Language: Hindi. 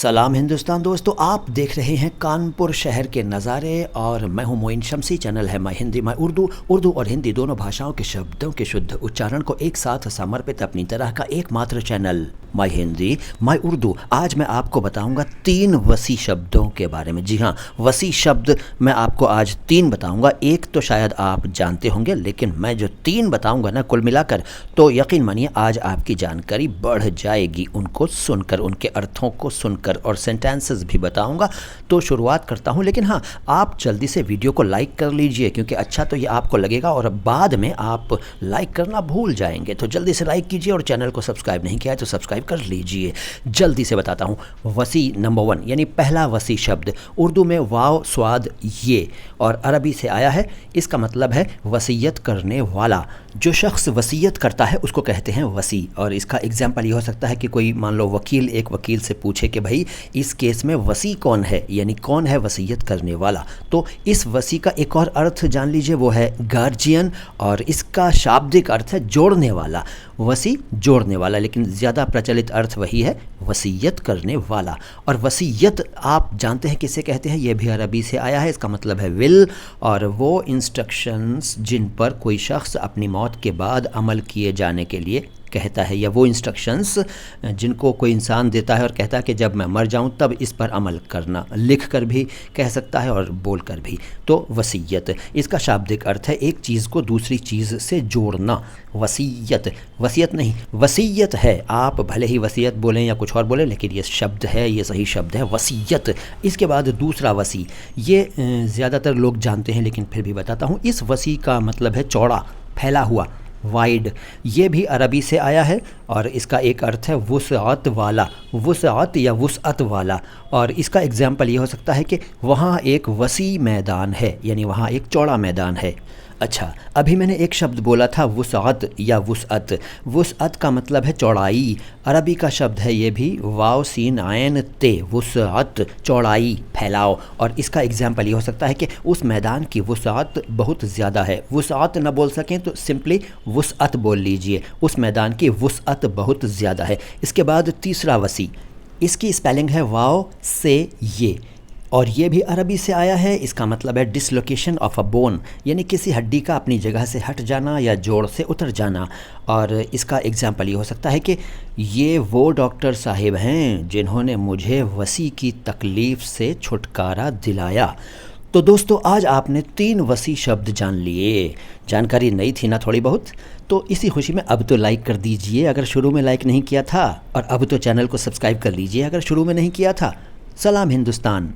सलाम हिंदुस्तान दोस्तों, आप देख रहे हैं कानपुर शहर के नज़ारे और मैं हूं मोइन शमसी। चैनल है माय हिंदी माय उर्दू और हिंदी दोनों भाषाओं के शब्दों के शुद्ध उच्चारण को एक साथ समर्पित अपनी तरह का एकमात्र channel my Hindi my Urdu. आज मैं आपको बताऊंगा 3 वसी शब्दों के बारे में। जी हाँ, वसी शब्द मैं आपको आज 3 बताऊंगा। एक तो शायद आप जानते होंगे, लेकिन मैं जो 3 बताऊंगा ना, कुल मिलाकर तो यकीन मानिए आज आपकी जानकारी बढ़ जाएगी उनको सुनकर, उनके अर्थों को सुनकर, और सेंटेंसेस भी बताऊंगा। तो शुरुआत करता हूं, लेकिन हाँ, आप जल्दी से वीडियो को लाइक कर लीजिए, क्योंकि अच्छा तो ये आपको लगेगा और बाद में आप लाइक करना भूल जाएंगे। तो जल्दी से लाइक कीजिए और चैनल को सब्सक्राइब नहीं किया है तो सब्सक्राइब कर लीजिए। जल्दी से बताता हूँ। वसी नंबर 1 यानी पहला वसी शब्द उर्दू में वाव स्वाद ये और अरबी से आया है। इसका मतलब है वसीयत करने वाला। जो शख्स वसीयत करता है उसको कहते हैं वसी। और इसका एग्जाम्पल ये हो सकता है कि कोई मान लो वकील एक वकील से पूछे कि भाई इस केस में वसी कौन है, यानी कौन है वसीयत करने वाला। तो इस वसी का एक और अर्थ जान लीजिए, वो है गार्जियन, और इसका शाब्दिक अर्थ है जोड़ने वाला। वसी जोड़ने वाला, लेकिन ज़्यादा प्रचलित अर्थ वही है वसीयत करने वाला। और वसीयत आप जानते हैं किसे कहते हैं, ये भी अरबी से आया है। इसका मतलब है विल, और वो इंस्ट्रक्शंस जिन पर कोई शख्स अपनी मौत के बाद अमल किए जाने के लिए कहता है, या वो इंस्ट्रक्शंस जिनको कोई इंसान देता है और कहता है कि जब मैं मर जाऊं तब इस पर अमल करना। लिख कर भी कह सकता है और बोल कर भी। तो वसीयत, इसका शाब्दिक अर्थ है एक चीज़ को दूसरी चीज़ से जोड़ना। वसीयत, वसीयत नहीं वसीयत है। आप भले ही वसीयत बोलें या कुछ और बोलें, लेकिन ये शब्द है, ये सही शब्द है वसीयत। इसके बाद दूसरा वसी, ये ज़्यादातर लोग जानते हैं लेकिन फिर भी बताता हूँ। इस वसी का मतलब है चौड़ा, फैला हुआ, वाइड। ये भी अरबी से आया है और इसका एक अर्थ है वुसअत वाला, वुसअत या वुसअत वाला। और इसका एग्जाम्पल ये हो सकता है कि वहाँ एक वसी मैदान है, यानी वहाँ एक चौड़ा मैदान है। अच्छा, अभी मैंने एक शब्द बोला था वुसअत या वुसअत। वुसअत का मतलब है चौड़ाई। अरबी का शब्द है ये भी वाव सीन आयन ते, वुसअत, चौड़ाई, फैलाव। और इसका एग्जाम्पल ये हो सकता है कि उस मैदान की वुसअत बहुत ज़्यादा है। वुसअत न बोल सकें तो सिंपली वुसअत बोल लीजिए, उस मैदान की वुसअत बहुत ज़्यादा है। इसके बाद तीसरा वसी, इसकी स्पेलिंग है वाव से ये, और ये भी अरबी से आया है। इसका मतलब है डिसलोकेशन ऑफ अ बोन, यानी किसी हड्डी का अपनी जगह से हट जाना या जोड़ से उतर जाना। और इसका एग्जाम्पल ये हो सकता है कि ये वो डॉक्टर साहिब हैं जिन्होंने मुझे वसी की तकलीफ़ से छुटकारा दिलाया। तो दोस्तों, आज आपने 3 वसी शब्द जान लिए। जानकारी नई थी ना थोड़ी बहुत, तो इसी खुशी में अब तो लाइक कर दीजिए अगर शुरू में लाइक नहीं किया था, और अब तो चैनल को सब्सक्राइब कर लीजिए अगर शुरू में नहीं किया था। सलाम हिंदुस्तान।